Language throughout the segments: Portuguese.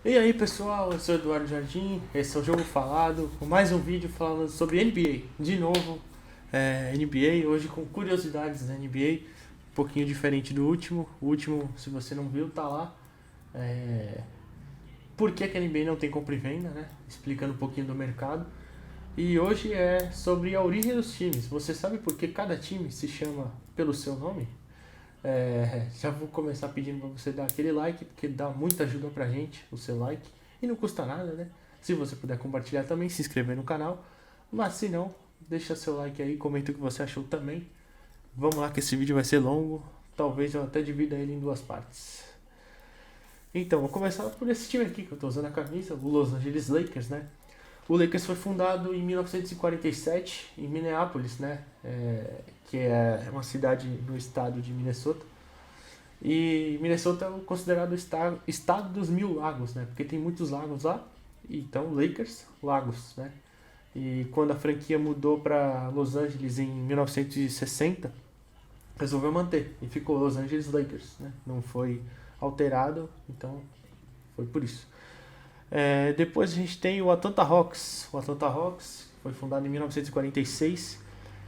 E aí pessoal, eu sou o Eduardo Jardim, esse é o Jogo Falado, com mais um vídeo falando sobre NBA. De novo, NBA, hoje com curiosidades da NBA, um pouquinho diferente do último. O último, se você não viu, tá lá. É, por que a NBA não tem compra e venda, né? Explicando um pouquinho do mercado. E hoje é sobre a origem dos times. Você sabe por que cada time se chama pelo seu nome? Já vou começar pedindo para você dar aquele like, porque dá muita ajuda pra gente, o seu like. E não custa nada, né? Se você puder compartilhar também, se inscrever no canal. Mas se não, deixa seu like aí, comenta o que você achou também. Vamos lá que esse vídeo vai ser longo. Talvez eu até divida ele em duas partes. Então, vou começar por esse time aqui que eu tô usando a camisa, o Los Angeles Lakers, né? O Lakers foi fundado em 1947 em Minneapolis, né? Que é uma cidade no estado de Minnesota. E Minnesota é considerado o estado dos mil lagos, né? Porque tem muitos lagos lá. Então, Lakers, lagos, né? E quando a franquia mudou para Los Angeles em 1960, resolveu manter e ficou Los Angeles Lakers, né? Não foi alterado, então foi por isso. Depois a gente tem o Atlanta Hawks. O Atlanta Hawks foi fundado em 1946.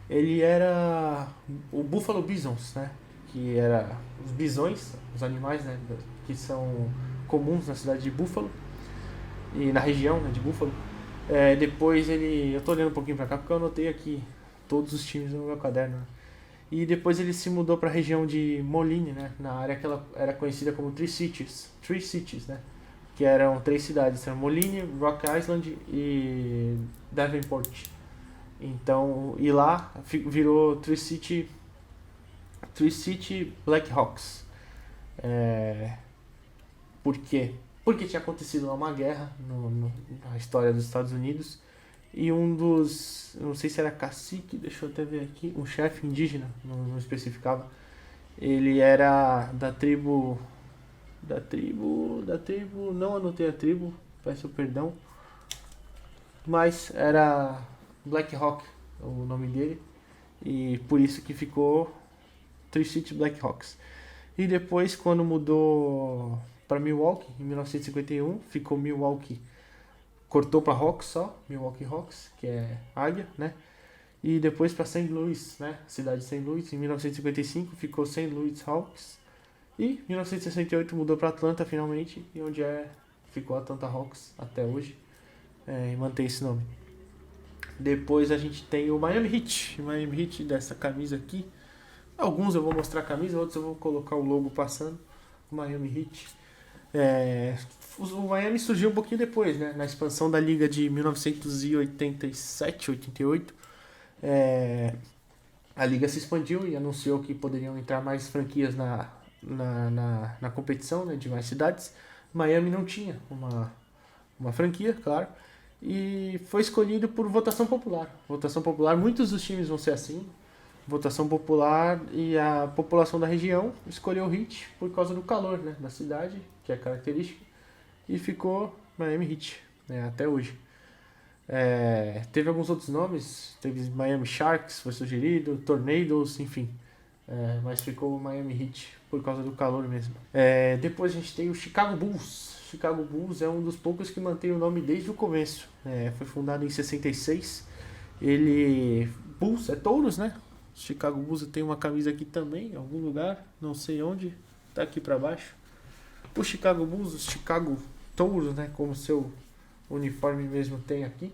Ele era o Buffalo Bisons, né? Que era os bisões, os animais, né? Que são comuns na cidade de Buffalo e na região, né, de Buffalo. Depois ele, eu tô olhando um pouquinho pra cá porque eu anotei aqui todos os times no meu caderno. Né? E depois ele se mudou para a região de Moline, né? Na área que ela era conhecida como Three Cities, né? Que eram três cidades, eram Moline, Rock Island e Davenport. Então, e lá virou Three City Blackhawks. É, por quê? Porque tinha acontecido lá uma guerra na história dos Estados Unidos e um dos, não sei se era cacique, deixa eu até ver aqui, um chefe indígena, não especificava, ele era da tribo, não anotei a tribo, peço perdão, mas era Black Hawk o nome dele, e por isso que ficou Tri-City Blackhawks. E depois, quando mudou para Milwaukee, em 1951, ficou Milwaukee, cortou para Hawks só, Milwaukee Hawks, que é águia, né? E depois para St. Louis, né? Cidade de St. Louis, em 1955 ficou St. Louis Hawks. E em 1968 mudou para Atlanta finalmente, e onde ficou Atlanta Hawks até hoje, e mantém esse nome. Depois a gente tem o Miami Heat. O Miami Heat dessa camisa aqui. Alguns eu vou mostrar a camisa, outros eu vou colocar o logo passando. O Miami Heat. O Miami surgiu um pouquinho depois, né? Na expansão da liga de 1987, 88. A liga se expandiu e anunciou que poderiam entrar mais franquias na competição, né, de mais cidades. Miami não tinha uma franquia, claro, e foi escolhido por votação popular. Votação popular, muitos dos times vão ser assim. Votação popular e a população da região escolheu o Heat por causa do calor, né, da cidade, que é característica, e ficou Miami Heat, né, até hoje. Teve alguns outros nomes, teve Miami Sharks, foi sugerido, Tornadoes, enfim. Mas ficou o Miami Heat por causa do calor mesmo. Depois a gente tem o Chicago Bulls. Chicago Bulls é um dos poucos que mantém o nome desde o começo. Foi fundado em 66. Ele. Bulls é touros, né? Chicago Bulls tem uma camisa aqui também, em algum lugar, não sei onde, tá aqui pra baixo. O Chicago Bulls, os Chicago Touros, né? Como seu uniforme mesmo tem aqui,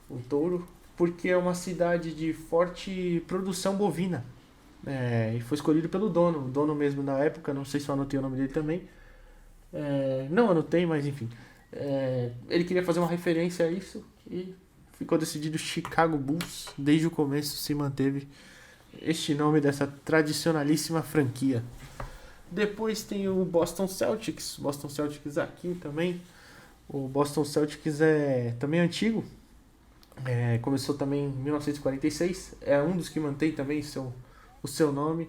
o touro, porque é uma cidade de forte produção bovina. E foi escolhido pelo dono, o dono mesmo na época, não sei se eu anotei o nome dele também. Não anotei, mas enfim. Ele queria fazer uma referência a isso e ficou decidido Chicago Bulls. Desde o começo se manteve este nome dessa tradicionalíssima franquia. Depois tem o Boston Celtics. Boston Celtics aqui também. O Boston Celtics é também antigo. Começou também em 1946. É um dos que mantém também o seu nome.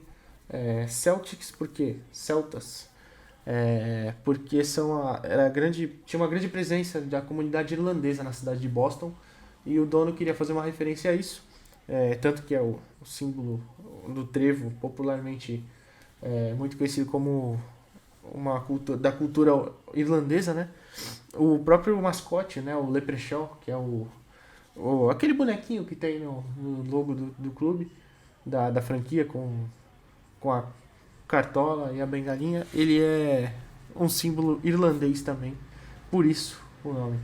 Celtics, por quê? Celtas. Porque tinha uma grande presença da comunidade irlandesa na cidade de Boston. E o dono queria fazer uma referência a isso. Tanto que é o símbolo do trevo, popularmente muito conhecido como da cultura irlandesa, né? O próprio mascote, né? O Leprechaun, que é aquele bonequinho que tem no logo do clube, da franquia, com a cartola e a bengalinha, ele é um símbolo irlandês também, por isso o nome.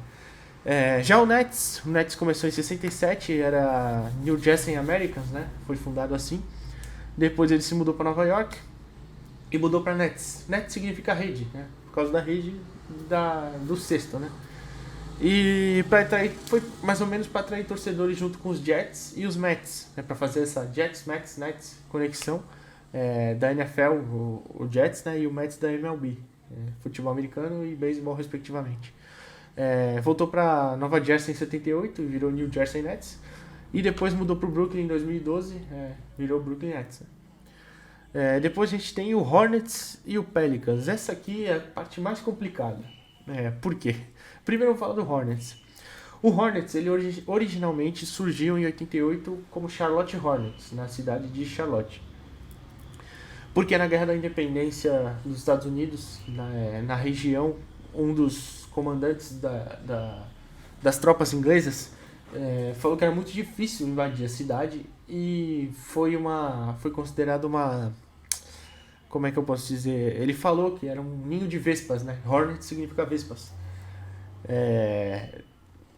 Já o Nets começou em 67, era New Jersey Americans, né? Foi fundado assim. Depois ele se mudou para Nova York e mudou para Nets. Nets significa rede, né? Por causa da rede do cesto, né? E foi mais ou menos para atrair torcedores junto com os Jets e os Mets, né? Para fazer essa Jets, Mets, Nets conexão da NFL, o Jets, né? E o Mets da MLB, futebol americano e beisebol respectivamente. Voltou para Nova Jersey em 78 e virou New Jersey Nets. E depois mudou para o Brooklyn em 2012, virou Brooklyn Nets. Depois a gente tem o Hornets e o Pelicans. Essa aqui é a parte mais complicada. Por quê? Primeiro eu vou falar do Hornets. O Hornets, ele originalmente surgiu em 88 como Charlotte Hornets, na cidade de Charlotte. Porque na Guerra da Independência dos Estados Unidos, na região, um dos comandantes das tropas inglesas falou que era muito difícil invadir a cidade e foi considerado uma... Como é que eu posso dizer? Ele falou que era um ninho de vespas, né? Hornet significa vespas.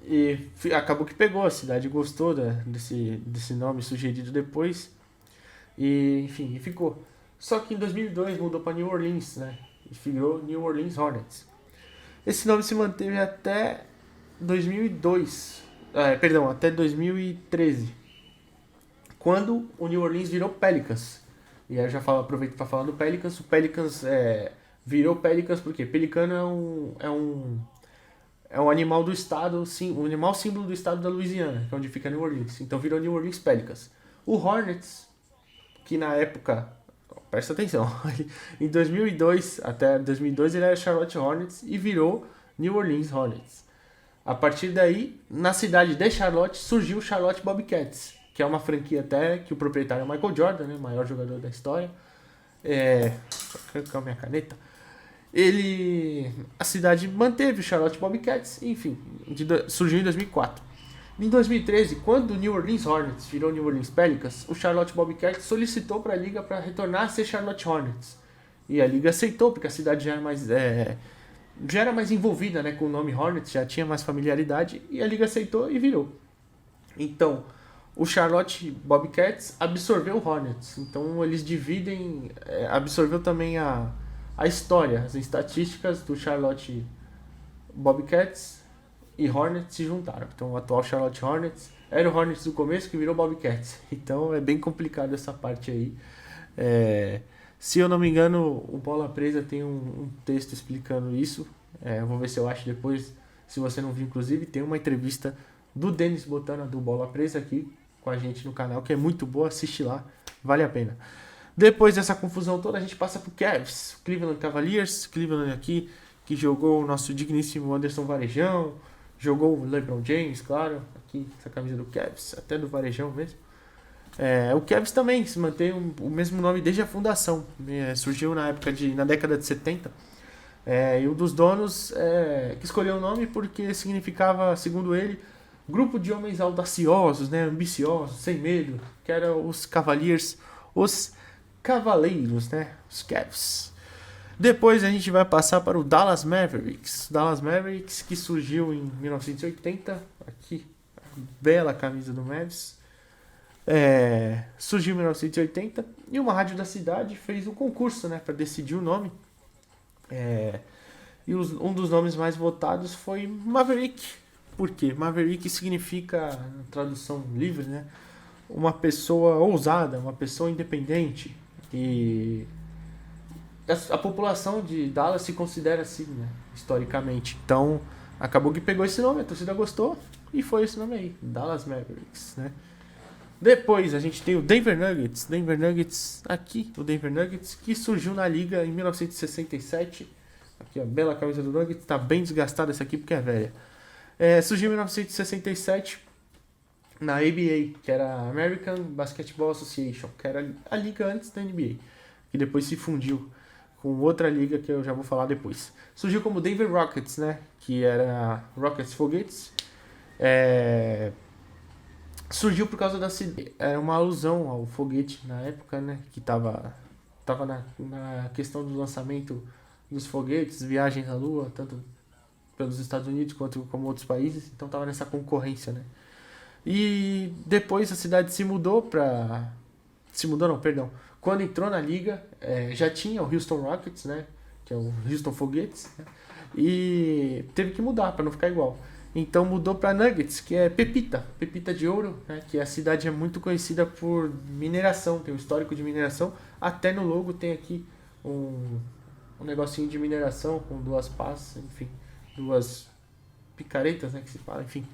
E acabou que pegou, a cidade gostou desse nome sugerido depois. E, enfim, ficou. Só que em 2002 mudou para New Orleans, né? E virou New Orleans Hornets. Esse nome se manteve até 2002. Até 2013. Quando o New Orleans virou Pelicans. E aí eu já aproveito para falar do Pelicans. O Pelicans virou Pelicans porque pelicano é um animal do estado, sim, um animal símbolo do estado da Louisiana, que é onde fica New Orleans. Então virou New Orleans Pelicans. O Hornets, que na época, presta atenção, em 2002, até 2002 ele era Charlotte Hornets e virou New Orleans Hornets. A partir daí, na cidade de Charlotte, surgiu o Charlotte Bobcats, que é uma franquia até que o proprietário é o Michael Jordan, né, o maior jogador da história. Cadê a minha caneta? A cidade manteve o Charlotte Bobcats, enfim, surgiu em 2004. Em 2013, quando o New Orleans Hornets virou New Orleans Pelicans, o Charlotte Bobcats solicitou para a liga para retornar a ser Charlotte Hornets. E a liga aceitou, porque a cidade já era mais envolvida, né, com o nome Hornets, já tinha mais familiaridade, e a liga aceitou e virou. Então, o Charlotte Bobcats absorveu o Hornets. Então, eles dividem, absorveu também a história, as estatísticas do Charlotte Bobcats e Hornets se juntaram. Então, o atual Charlotte Hornets era o Hornets do começo que virou Bobcats. Então, é bem complicado essa parte aí. Se eu não me engano, o Bola Presa tem um texto explicando isso. Eu vou ver se eu acho depois. Se você não viu, inclusive, tem uma entrevista do Denis Botana, do Bola Presa, aqui com a gente no canal, que é muito boa. Assiste lá, vale a pena. Depois dessa confusão toda, a gente passa pro Cavs, Cleveland Cavaliers. Cleveland aqui, que jogou o nosso digníssimo Anderson Varejão, jogou o LeBron James, claro, aqui essa camisa do Cavs, até do Varejão mesmo. O Cavs também se mantém o mesmo nome desde a fundação, surgiu na década de 70, e um dos donos que escolheu o nome porque significava, segundo ele, grupo de homens audaciosos, né, ambiciosos, sem medo, que eram os Cavaliers, os Cavaleiros, né, os Cavs. Depois a gente vai passar para o Dallas Mavericks. Dallas Mavericks, que surgiu em 1980. Aqui, a bela camisa do Mavs. Surgiu em 1980. E uma rádio da cidade fez um concurso, né, para decidir o nome. E um dos nomes mais votados foi Maverick. Por quê? Maverick significa, na tradução livre, né, uma pessoa ousada, uma pessoa independente. E a população de Dallas se considera assim, né, historicamente. Então, acabou que pegou esse nome, a torcida gostou e foi esse nome aí, Dallas Mavericks, né? Depois a gente tem o Denver Nuggets. Denver Nuggets, aqui, o Denver Nuggets, que surgiu na liga em 1967. Aqui, a bela camisa do Nuggets, tá bem desgastada essa aqui porque é velha. Surgiu em 1967 na ABA, que era a American Basketball Association, que era a liga antes da NBA, que depois se fundiu com outra liga que eu já vou falar depois. Surgiu como Denver Rockets, né? Que era Rockets Foguetes. Surgiu por causa era uma alusão ao foguete na época, né? Que tava na questão do lançamento dos foguetes, viagens à Lua, tanto pelos Estados Unidos quanto como outros países. Então tava nessa concorrência, né? E depois a cidade se mudou pra... Se mudou não, perdão. Quando entrou na liga, já tinha o Houston Rockets, né? Que é o Houston Foguetes, né? E teve que mudar para não ficar igual. Então mudou para Nuggets, que é Pepita de Ouro, né? Que a cidade é muito conhecida por mineração, tem um histórico de mineração. Até no logo tem aqui um negocinho de mineração com duas pás, enfim, duas picaretas, né? Que se fala, enfim.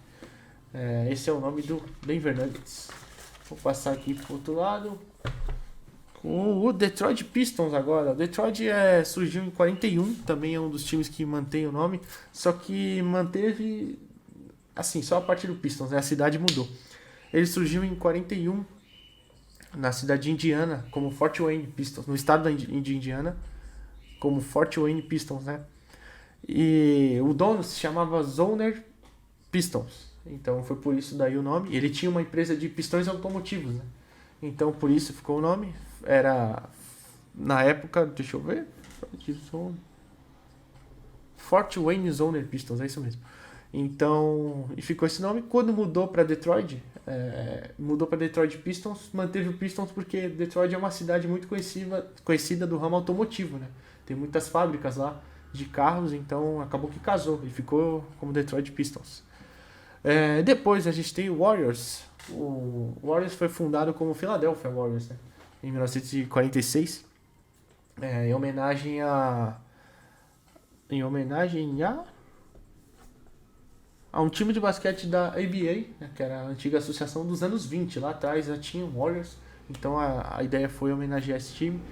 Esse é o nome do Denver Nuggets. Vou passar aqui pro outro lado. Com o Detroit Pistons agora. O Detroit surgiu em 41, também é um dos times que mantém o nome, só que manteve, assim, só a parte do Pistons, né? A cidade mudou. Ele surgiu em 41, na cidade de Indiana, como Fort Wayne Pistons, no estado de Indiana, como Fort Wayne Pistons, né? E o dono se chamava Zoner Pistons, então foi por isso daí o nome. Ele tinha uma empresa de pistões automotivos, né? Então por isso ficou o nome. Era, na época, deixa eu ver, Fort Wayne Zoner Pistons, é isso mesmo. Então, e ficou esse nome. Quando mudou para Detroit, Pistons, manteve o Pistons porque Detroit é uma cidade muito conhecida do ramo automotivo, né? Tem muitas fábricas lá de carros, então acabou que casou e ficou como Detroit Pistons. Depois a gente tem o Warriors. O Warriors foi fundado como Philadelphia Warriors, né? Em 1946, em homenagem a um time de basquete da ABA, né, que era a antiga associação dos anos 20. Lá atrás já tinha o Warriors, então a ideia foi homenagear esse time.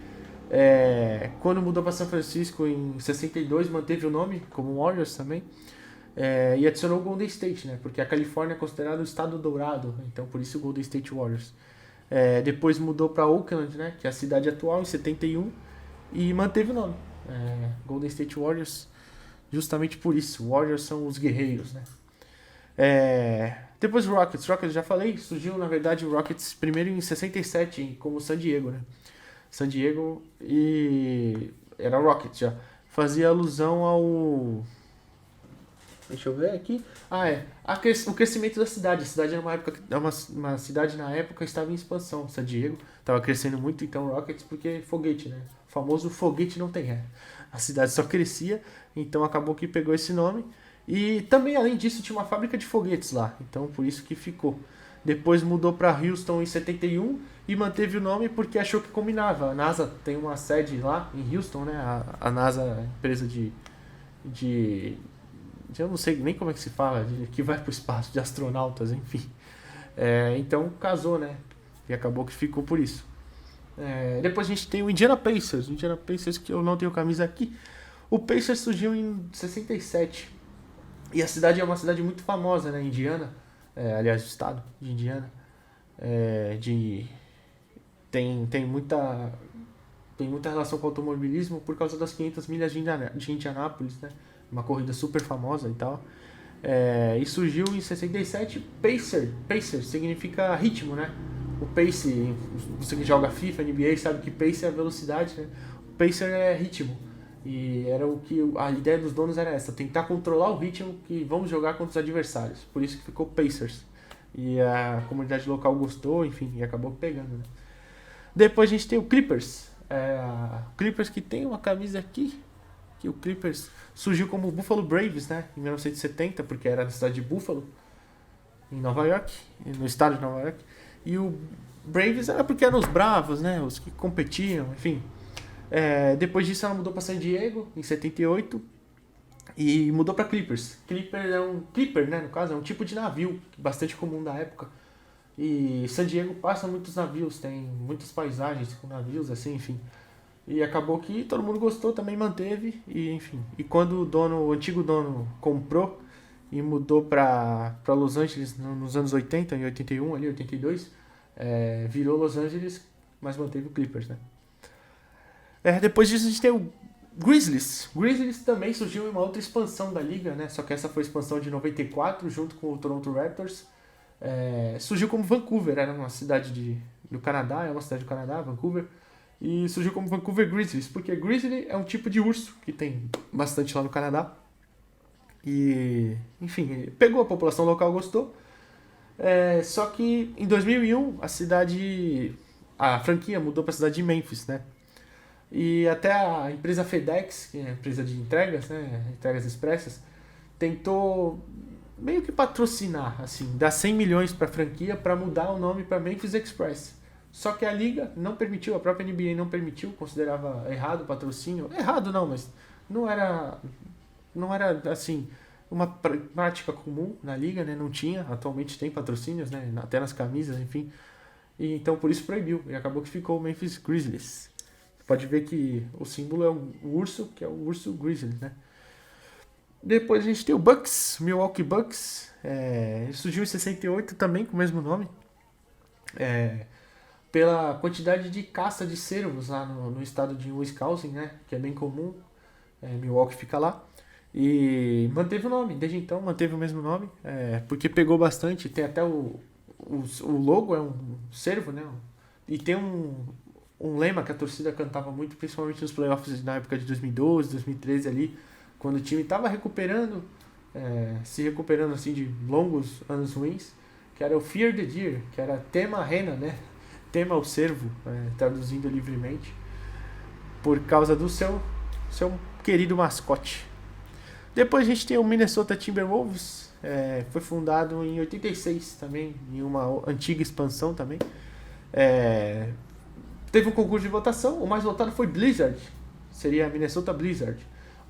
Quando mudou para São Francisco em 62, manteve o nome como Warriors também. E adicionou o Golden State, né, porque a Califórnia é considerada o estado dourado, então por isso o Golden State Warriors. Depois mudou para Oakland, né, que é a cidade atual, em 71, e manteve o nome, Golden State Warriors, justamente por isso. Warriors são os guerreiros, né. Depois o Rockets já falei, surgiu na verdade o Rockets primeiro em 67 como San Diego, né. San Diego, e era o Rockets já. Fazia alusão ao... Deixa eu ver aqui. O crescimento da cidade. A cidade era uma cidade na época estava em expansão. San Diego estava crescendo muito, então Rockets, porque foguete, né? O famoso foguete não tem ré. A cidade só crescia, então acabou que pegou esse nome. E também, além disso, tinha uma fábrica de foguetes lá, então por isso que ficou. Depois mudou para Houston em 71 e manteve o nome porque achou que combinava. A NASA tem uma sede lá em Houston, né? A NASA é empresa de eu não sei nem como é que se fala, que vai para o espaço, de astronautas, enfim. Então casou, né? E acabou que ficou por isso. Depois a gente tem o Indiana Pacers. O Indiana Pacers, que eu não tenho camisa aqui. O Pacers surgiu em 67. E a cidade é uma cidade muito famosa, né? Indiana. Aliás, o estado de Indiana. Tem muita relação com o automobilismo por causa das 500 milhas de Indianápolis, né? Uma corrida super famosa e tal. E surgiu em 67. Pacer significa ritmo, né? O pace, você que joga FIFA, NBA, sabe que pace é a velocidade, né? O pacer é ritmo. E era o que a ideia dos donos era essa, tentar controlar o ritmo que vamos jogar contra os adversários. Por isso que ficou Pacers. E a comunidade local gostou, enfim, e acabou pegando, né? Depois a gente tem o Clippers. Clippers que tem uma camisa aqui, que o Clippers surgiu como Buffalo Braves, né, em 1970, porque era na cidade de Buffalo, em Nova York, no estado de Nova York. E o Braves era porque eram os bravos, né, os que competiam, enfim. Depois disso ela mudou para San Diego, em 78, e mudou para Clippers. Clipper, né, no caso, é um tipo de navio, bastante comum da época. E San Diego passa muitos navios, tem muitas paisagens com navios, assim, enfim. E acabou que todo mundo gostou, também manteve, e enfim. E quando o antigo dono comprou e mudou para Los Angeles nos anos 80, em 81, ali, 82, virou Los Angeles, mas manteve o Clippers, né? Depois disso a gente tem Grizzlies. Grizzlies também surgiu em uma outra expansão da liga, né? Só que essa foi a expansão de 94, junto com o Toronto Raptors. Surgiu como Vancouver, era uma cidade do Canadá, é uma cidade do Canadá, Vancouver. E surgiu como Vancouver Grizzlies, porque Grizzly é um tipo de urso que tem bastante lá no Canadá. E, enfim, pegou, a população local gostou. Só que em 2001 a franquia mudou para a cidade de Memphis, né? E até a empresa FedEx, que é a empresa de entregas, né, entregas expressas, tentou meio que patrocinar, assim, dar 100 milhões para a franquia para mudar o nome para Memphis Express. Só que a liga não permitiu, a própria NBA não permitiu, considerava errado o patrocínio. Errado não, mas não era assim uma prática comum na liga, né? Não tinha, atualmente tem patrocínios, né? Até nas camisas, enfim. E então por isso proibiu e acabou que ficou o Memphis Grizzlies. Pode ver que o símbolo é o urso, que é o urso Grizzly, né? Depois a gente tem o Bucks, Milwaukee Bucks. Ele surgiu em 68 também com o mesmo nome. Pela quantidade de caça de cervos lá no estado de Wisconsin, né? Que é bem comum. Milwaukee fica lá. E manteve o nome, desde então manteve o mesmo nome. Porque pegou bastante. Tem até o logo, é um cervo, né? E tem um lema que a torcida cantava muito, principalmente nos playoffs na época de 2012, 2013 ali, quando o time estava se recuperando assim de longos anos ruins, que era o Fear the Deer, que era tema rena, né? Tema o cervo, traduzindo livremente, por causa do seu querido mascote. Depois a gente tem o Minnesota Timberwolves, foi fundado em 86 também, em uma antiga expansão também. Teve um concurso de votação, o mais votado foi Blizzard, seria a Minnesota Blizzard.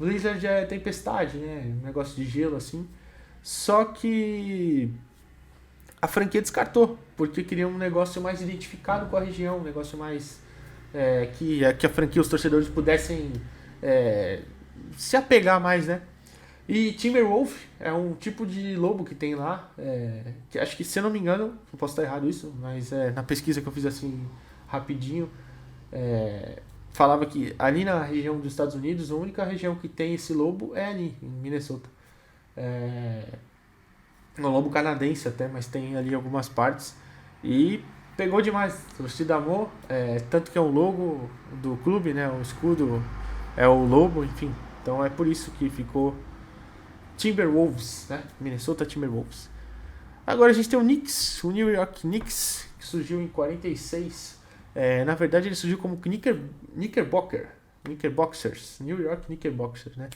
Blizzard é tempestade, né? Um negócio de gelo assim. Só que a franquia descartou, porque queria um negócio mais identificado com a região, um negócio mais que a franquia, os torcedores pudessem se apegar mais, né? E Timberwolf é um tipo de lobo que tem lá, que acho que, se eu não me engano, eu posso estar errado isso, mas na pesquisa que eu fiz assim rapidinho, falava que ali na região dos Estados Unidos, a única região que tem esse lobo é ali, em Minnesota. Um lobo canadense até, mas tem ali algumas partes. E pegou demais, a torcida amou, tanto que é um logo do clube, né? O escudo é o lobo, enfim. Então é por isso que ficou Timberwolves, né? Minnesota Timberwolves. Agora a gente tem o Knicks, o New York Knicks, que surgiu em 46. Na verdade ele surgiu como Knickerboxers, New York Knickerboxers, né?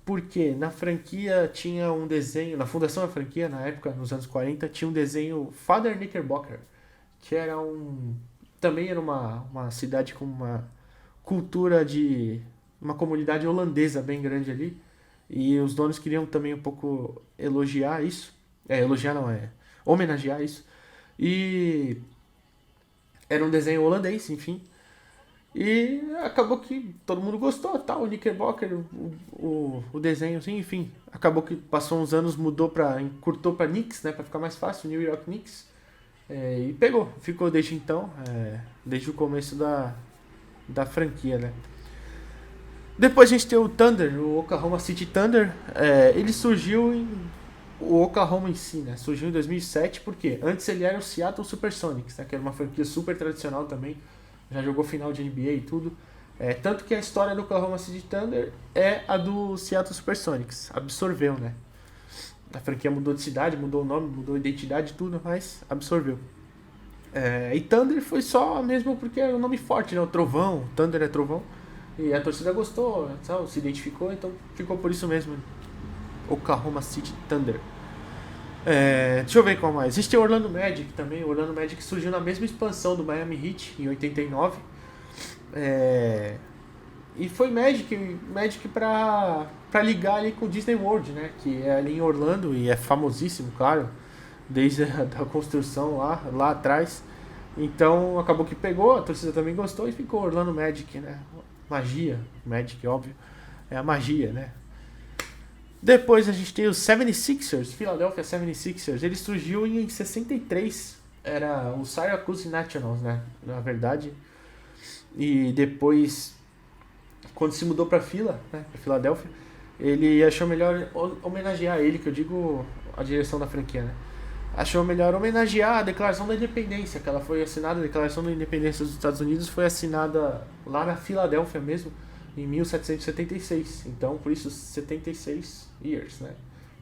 Porque na franquia tinha um desenho, na fundação da franquia, na época, nos anos 40, tinha um desenho Father Knickerbocker, que era também era uma cidade com uma cultura uma comunidade holandesa bem grande ali, e os donos queriam também um pouco elogiar isso, homenagear isso, e era um desenho holandês, enfim. E acabou que todo mundo gostou, tal, o Knickerbocker, o desenho, assim, enfim. Acabou que passou uns anos, encurtou para Knicks, né, para ficar mais fácil, New York Knicks. E ficou desde então, desde o começo da franquia, né. Depois a gente tem o Thunder, o Oklahoma City Thunder. Ele surgiu o Oklahoma em si, né, surgiu em 2007, porque antes ele era o Seattle Supersonics, né, que era uma franquia super tradicional também. Já jogou final de NBA e tudo. Tanto que a história do Oklahoma City Thunder é a do Seattle Supersonics. Absorveu, né? A franquia mudou de cidade, mudou o nome, mudou a identidade e tudo, mas absorveu. E Thunder foi só mesmo porque é um nome forte, né? O Trovão, Thunder é Trovão. E a torcida gostou, sabe? Se identificou, então ficou por isso mesmo. Oklahoma City Thunder. Deixa eu ver qual mais. Existe o Orlando Magic também. O Orlando Magic surgiu na mesma expansão do Miami Heat, em 89. E foi Magic pra ligar ali com o Disney World, né? Que é ali em Orlando e é famosíssimo, claro, desde a construção lá atrás. Então acabou que pegou, a torcida também gostou e ficou Orlando Magic, né? Magia, Magic, óbvio. É a magia, né? Depois a gente tem os 76ers, Philadelphia 76ers. Ele surgiu em 63, era o Syracuse Nationals, né, na verdade. E depois quando se mudou para né, pra Filadélfia, ele achou melhor homenagear ele, que eu digo a direção da franquia, né? Achou melhor homenagear a Declaração da Independência, que ela foi assinada, a Declaração da Independência dos Estados Unidos foi assinada lá na Filadélfia mesmo, em 1776. Então, por isso, 76 years, né?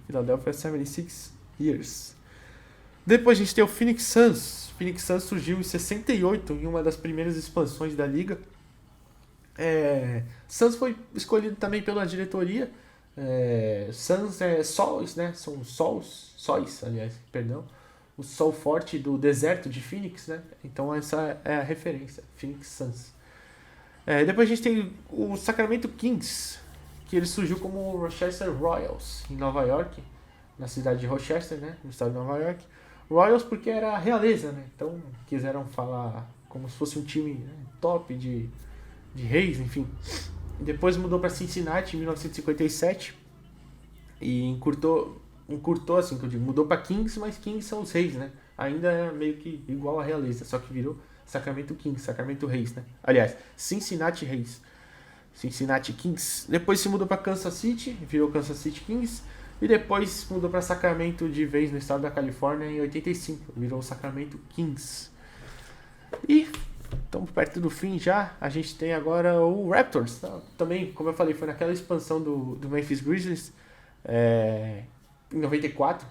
Philadelphia 76 years. Depois a gente tem o Phoenix Suns. O Phoenix Suns surgiu em 68, em uma das primeiras expansões da liga. Suns foi escolhido também pela diretoria. Suns é sóis, né? São sóis, aliás, perdão. O sol forte do deserto de Phoenix, né? Então essa é a referência, Phoenix Suns. Depois a gente tem o Sacramento Kings, que ele surgiu como o Rochester Royals, em Nova York, na cidade de Rochester, né? No estado de Nova York. Royals porque era a realeza, né? Então quiseram falar como se fosse um time, né, top de reis, enfim. Depois mudou para Cincinnati em 1957 e encurtou assim, que eu digo, mudou para Kings, mas Kings são os reis, né? Ainda é meio que igual a realeza, só que virou Sacramento Kings, Sacramento Reis, né? Aliás, Cincinnati Reis, Cincinnati Kings. Depois se mudou para Kansas City, virou Kansas City Kings. E depois mudou para Sacramento de vez no estado da Califórnia em 85, virou Sacramento Kings. E estamos perto do fim já, a gente tem agora o Raptors. Também, como eu falei, foi naquela expansão do Memphis Grizzlies em 94.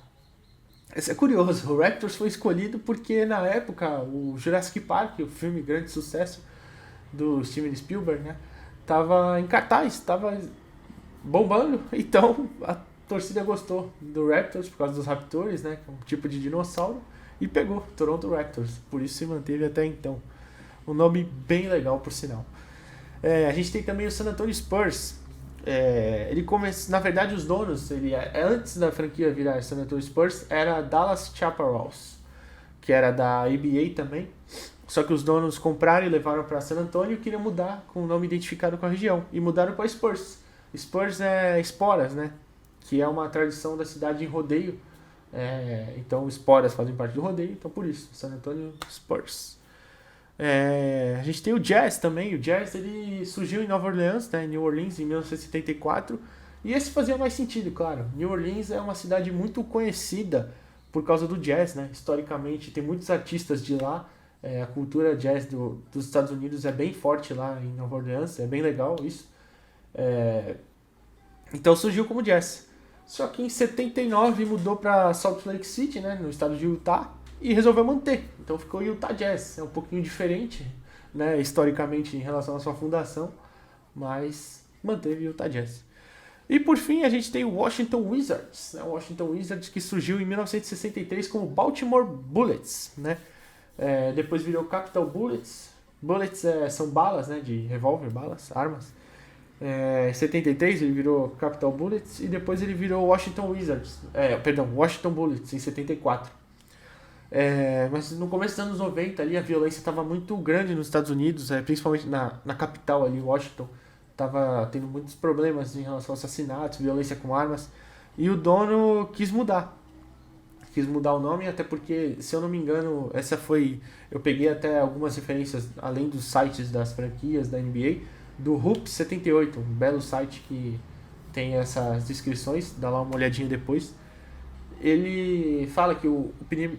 Isso é curioso, o Raptors foi escolhido porque na época o Jurassic Park, o filme grande sucesso do Steven Spielberg, né, tava em cartaz, tava bombando, então a torcida gostou do Raptors por causa dos raptores, né, que é um tipo de dinossauro, e pegou Toronto Raptors, por isso se manteve até então. Um nome bem legal, por sinal. A gente tem também o San Antonio Spurs. Ele na verdade, os donos, antes da franquia virar San Antonio Spurs, era Dallas Chaparrals, que era da ABA também. Só que os donos compraram e levaram para San Antonio e queriam mudar com o nome identificado com a região. E mudaram para Spurs. Spurs é esporas, né? Que é uma tradição da cidade em rodeio. Então, esporas fazem parte do rodeio, então por isso, San Antonio Spurs. A gente tem o Jazz também. O Jazz ele surgiu em Nova Orleans, né, em New Orleans, em 1974. E esse fazia mais sentido, claro. New Orleans é uma cidade muito conhecida por causa do jazz, né? Historicamente, tem muitos artistas de lá. A cultura jazz dos Estados Unidos é bem forte lá em Nova Orleans. É bem legal isso. Então surgiu como Jazz. Só que em 79 mudou para Salt Lake City, né, no estado de Utah, e resolveu manter. Então ficou Utah Jazz. É um pouquinho diferente, né, historicamente em relação à sua fundação, mas manteve Utah Jazz. E por fim a gente tem o Washington Wizards. O Washington Wizards que surgiu em 1963 como Baltimore Bullets, né? Depois virou Capital Bullets. Bullets são balas, né, de revólver, balas, armas. Em 73 ele virou Capital Bullets e depois ele virou Washington Wizards. Washington Bullets em 74. Mas no começo dos anos 90 ali a violência estava muito grande nos Estados Unidos, principalmente na capital ali, Washington. Estava tendo muitos problemas em relação a assassinatos, violência com armas. E o dono quis mudar o nome, até porque, se eu não me engano, eu peguei até algumas referências, além dos sites das franquias da NBA, do Hoops 78, um belo site que tem essas descrições, dá lá uma olhadinha depois. Ele fala que o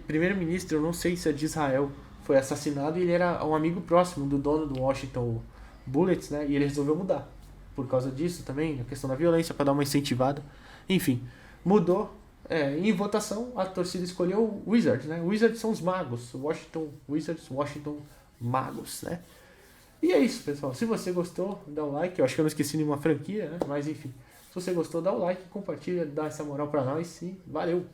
primeiro-ministro, eu não sei se é de Israel, foi assassinado e ele era um amigo próximo do dono do Washington Bullets, né? E ele resolveu mudar. Por causa disso também, a questão da violência, para dar uma incentivada. Enfim, mudou. Em votação, a torcida escolheu o Wizards, né? Wizards são os magos. Washington Wizards, Washington Magos, né? E é isso, pessoal. Se você gostou, dá um like. Eu acho que eu não esqueci nenhuma franquia, né? Mas enfim, se você gostou, dá um like, compartilha, dá essa moral pra nós e valeu!